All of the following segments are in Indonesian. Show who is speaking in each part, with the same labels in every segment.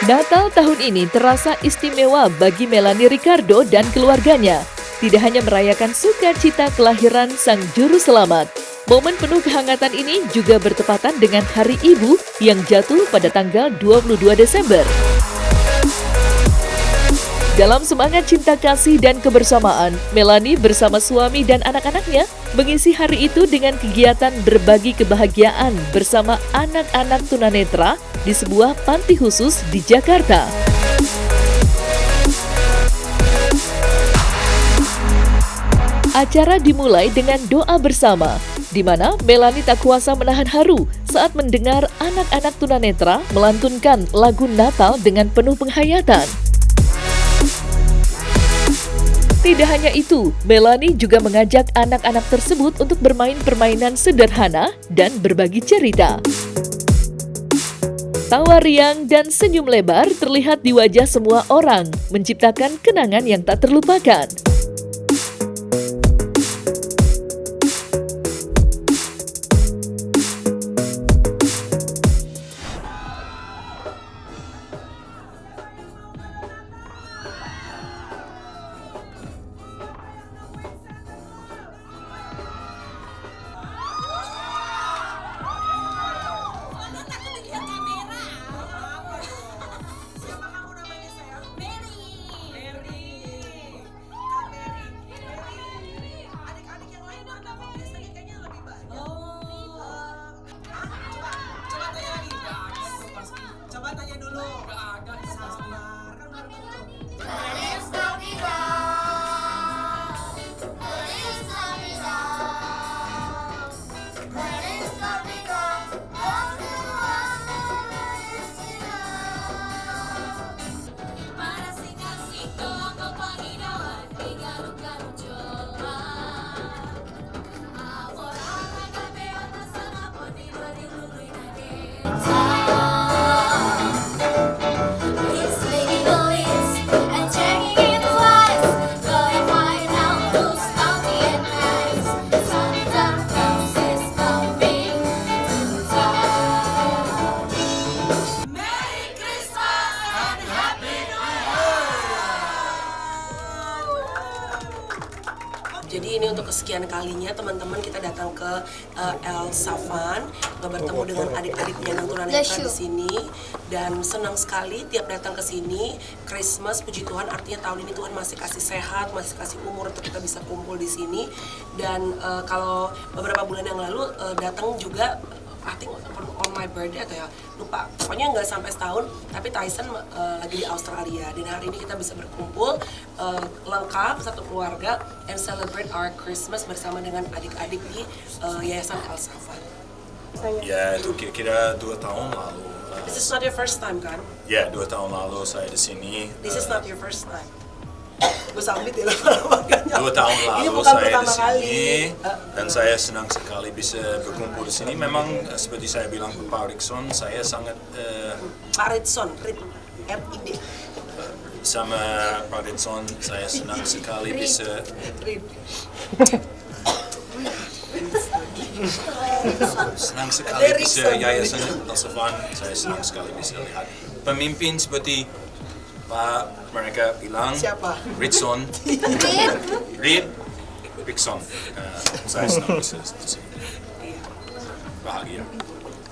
Speaker 1: Natal tahun ini terasa istimewa bagi Melanie Ricardo dan keluarganya. Tidak hanya merayakan sukacita kelahiran sang juru selamat, momen penuh kehangatan ini juga bertepatan dengan Hari Ibu yang jatuh pada tanggal 22 Desember. Dalam semangat cinta kasih dan kebersamaan, Melanie bersama suami dan anak-anaknya mengisi hari itu dengan kegiatan berbagi kebahagiaan bersama anak-anak tunanetra di sebuah panti khusus di Jakarta. Acara dimulai dengan doa bersama, di mana Melanie tak kuasa menahan haru saat mendengar anak-anak tunanetra melantunkan lagu Natal dengan penuh penghayatan. Tidak hanya itu, Melanie juga mengajak anak-anak tersebut untuk bermain permainan sederhana dan berbagi cerita. Tawa riang dan senyum lebar terlihat di wajah semua orang, menciptakan kenangan yang tak terlupakan.
Speaker 2: Jadi ini untuk kesekian kalinya teman-teman kita datang ke El Safan, bertemu dengan adik-adiknya yang tunanetra di sini, dan senang sekali tiap datang ke sini. Christmas, puji Tuhan, artinya tahun ini Tuhan masih kasih sehat, masih kasih umur untuk kita bisa kumpul di sini. Dan kalau beberapa bulan yang lalu datang juga, I think on my birthday atau ya lupa, pokoknya nggak sampai setahun, tapi Tyson lagi di Australia, dan hari ini kita bisa berkumpul lengkap satu keluarga and celebrate our Christmas bersama dengan adik-adik di Yayasan El Safan.
Speaker 3: Ya, itu kira-kira 2 tahun lalu.
Speaker 2: This is not your first time kan?
Speaker 3: Ya, 2 tahun lalu saya di sini.
Speaker 2: This is not your first time. Gue sambit ya makanya.
Speaker 3: 2 tahun
Speaker 2: Ini
Speaker 3: lalu
Speaker 2: bukan
Speaker 3: saya di
Speaker 2: pertama
Speaker 3: sini
Speaker 2: kali.
Speaker 3: dan saya senang sekali bisa berkumpul di sini. Memang seperti saya bilang ke Pak Rickson, saya sangat
Speaker 2: Pak Ritson, R-I-D.
Speaker 3: sama Pak Rickson, saya senang sekali bisa Yayasan El Safan. Saya senang sekali bisa lihat pemimpin seperti Pak, mereka bilang
Speaker 2: Siapa?
Speaker 3: Rickson, Rickson. Saya senang bisa di sini. Bahagia.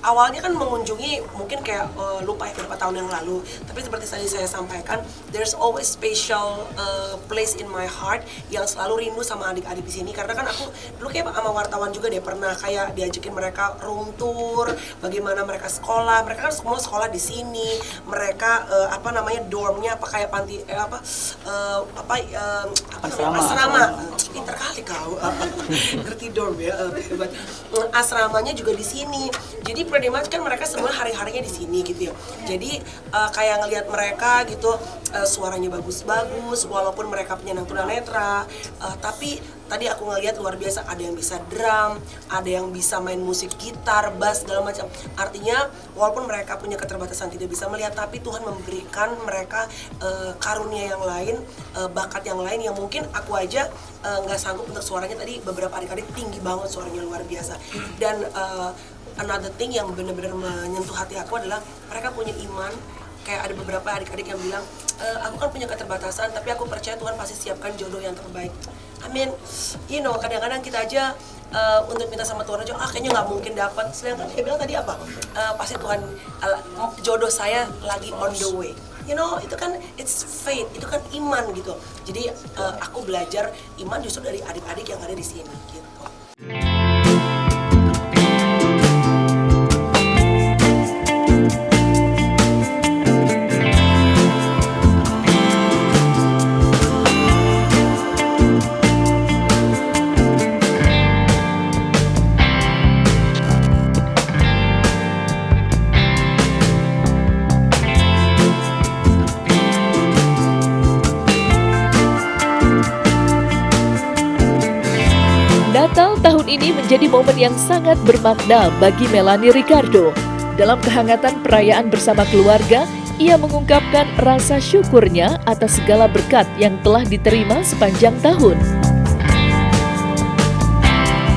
Speaker 2: Awalnya kan mengunjungi mungkin kayak lupa ya beberapa tahun yang lalu, tapi seperti tadi saya sampaikan, there's always special place in my heart yang selalu rindu sama adik-adik di sini, karena kan aku dulu kayak sama wartawan juga deh pernah kayak diajakin mereka room tour, bagaimana mereka sekolah, mereka kan semua sekolah di sini, mereka dormnya apa kayak panti asrama. Pinter kali kau, ngerti dorm ya, asramanya juga di sini. Jadi pretty much kan mereka semua hari-harinya di sini gitu ya. Jadi kayak ngelihat mereka gitu, suaranya bagus-bagus walaupun mereka penyandang tunanetra, tapi tadi aku ngelihat luar biasa, ada yang bisa drum, ada yang bisa main musik gitar, bass, segala macam. Artinya walaupun mereka punya keterbatasan tidak bisa melihat, tapi Tuhan memberikan mereka karunia yang lain, bakat yang lain yang mungkin aku aja nggak sanggup untuk suaranya. Tadi beberapa adik-adik tinggi banget suaranya, luar biasa. Dan another thing yang benar-benar menyentuh hati aku adalah mereka punya iman kayak ada beberapa adik-adik yang bilang, aku kan punya keterbatasan, tapi aku percaya Tuhan pasti siapkan jodoh yang terbaik. Amin. Kadang-kadang kita aja untuk minta sama Tuhan aja, kayaknya nggak mungkin dapat. Sedangkan dia bilang tadi apa? Pasti Tuhan, jodoh saya lagi on the way. Itu kan it's faith, itu kan iman gitu. Jadi aku belajar iman justru dari adik-adik yang ada di sini gitu.
Speaker 1: Natal tahun ini menjadi momen yang sangat bermakna bagi Melanie Ricardo. Dalam kehangatan perayaan bersama keluarga, ia mengungkapkan rasa syukurnya atas segala berkat yang telah diterima sepanjang tahun.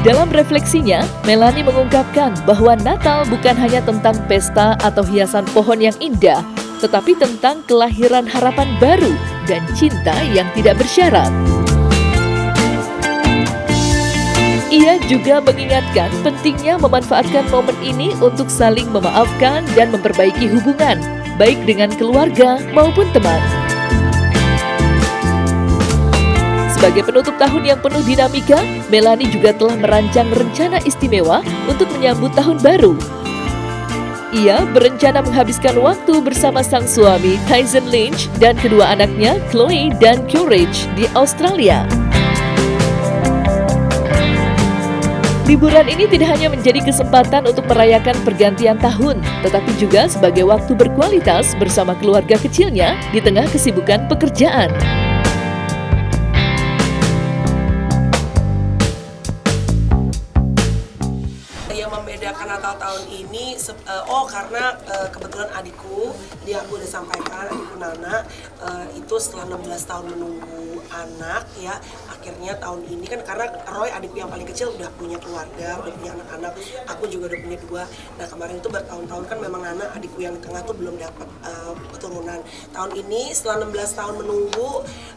Speaker 1: Dalam refleksinya, Melanie mengungkapkan bahwa Natal bukan hanya tentang pesta atau hiasan pohon yang indah, tetapi tentang kelahiran harapan baru dan cinta yang tidak bersyarat. Ia juga mengingatkan pentingnya memanfaatkan momen ini untuk saling memaafkan dan memperbaiki hubungan, baik dengan keluarga maupun teman. Sebagai penutup tahun yang penuh dinamika, Melanie juga telah merancang rencana istimewa untuk menyambut tahun baru. Ia berencana menghabiskan waktu bersama sang suami Tyson Lynch dan kedua anaknya Chloe dan Courage di Australia. Liburan ini tidak hanya menjadi kesempatan untuk merayakan pergantian tahun, tetapi juga sebagai waktu berkualitas bersama keluarga kecilnya di tengah kesibukan pekerjaan.
Speaker 2: Yang membedakan Natal tahun ini, karena kebetulan adikku, dia aku udah sampaikan, adikku Nana, itu setelah 16 tahun menunggu anak ya, akhirnya tahun ini kan karena Roy adikku yang paling kecil udah punya keluarga, udah punya anak-anak, aku juga udah punya 2. Nah kemarin itu bertahun-tahun kan memang Nana adikku yang di tengah tuh belum dapat keturunan. Tahun ini setelah 16 tahun menunggu,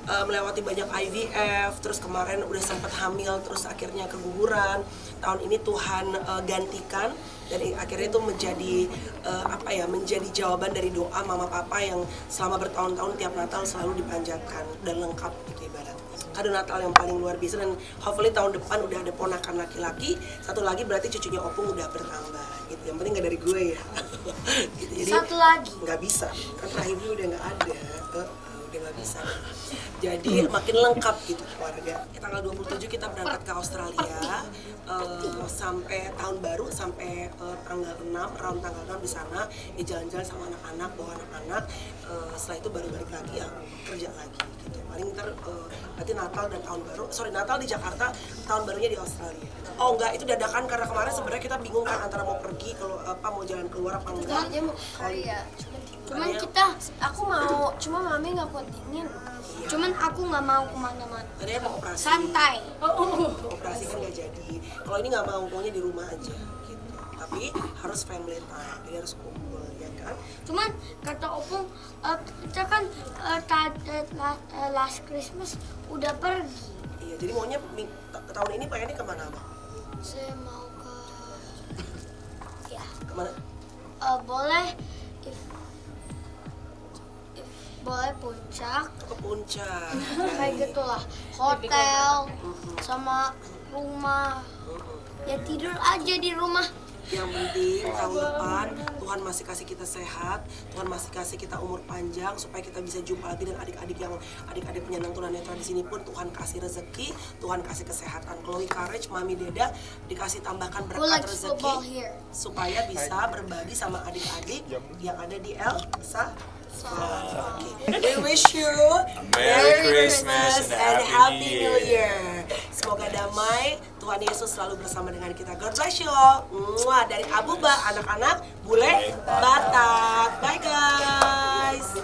Speaker 2: melewati banyak IVF, terus kemarin udah sempat hamil, terus akhirnya keguguran. Tahun ini Tuhan gantikan dan akhirnya itu menjadi jawaban dari doa mama papa yang selama bertahun-tahun tiap Natal selalu dipanjatkan dan lengkap gitu ibaratnya. Kado Natal yang paling luar biasa, dan hopefully tahun depan udah ada ponakan laki-laki, satu lagi berarti cucunya Opung udah bertambah gitu. Yang penting gak dari gue ya. Gitu. Jadi
Speaker 4: satu lagi
Speaker 2: nggak bisa kan rahimnya udah nggak ada, udah nggak bisa. Jadi makin lengkap gitu keluarga. Tanggal 27 kita berangkat ke Australia, sampai tahun baru, sampai tanggal 6, round tanggal 6 di sana, jalan-jalan sama anak-anak, bawa anak-anak. Setelah itu baru balik lagi ya kerja lagi gitu. Paling ntar nanti Natal dan tahun baru, Natal di Jakarta, tahun barunya di Australia. Oh enggak, itu dadakan karena kemarin sebenarnya kita bingung kan antara mau pergi kalau mau jalan keluar apa enggak.
Speaker 4: dia mau Korea. Cuman aku mau, cuma mami nggak kuat dingin. Cuman aku nggak mau kemana-mana.
Speaker 2: Tadinya mau operasi.
Speaker 4: Santai.
Speaker 2: Operasi kan nggak jadi. Kalau ini nggak mau, pokoknya di rumah aja gitu. Tapi harus family time, jadi harus kumpul ya kan.
Speaker 4: Cuman kata Opung, kita kan last Christmas udah pergi.
Speaker 2: Iya, jadi maunya tahun ini pengennya kemana Bang?
Speaker 4: Saya mau ke ya
Speaker 2: Kemana?
Speaker 4: boleh if boleh puncak
Speaker 2: Ke puncak.
Speaker 4: kayak gitulah, hotel sama rumah, ya tidur aja di rumah.
Speaker 2: Yang penting tahun depan Tuhan masih kasih kita sehat, Tuhan masih kasih kita umur panjang supaya kita bisa jumpa lagi, dan adik-adik penyandang tunanetra di sini pun Tuhan kasih rezeki, Tuhan kasih kesehatan. Chloe, Courage, Mami, Deda dikasih tambahkan berkat rezeki supaya bisa berbagi sama adik-adik yang ada di Elsa. Okay. We wish you
Speaker 3: Merry Christmas and Happy New
Speaker 2: Year. Semoga damai, Tuhan Yesus selalu bersama dengan kita. God bless you all. Mwah, dari Abuba, anak-anak, bule, Batak. Bye guys.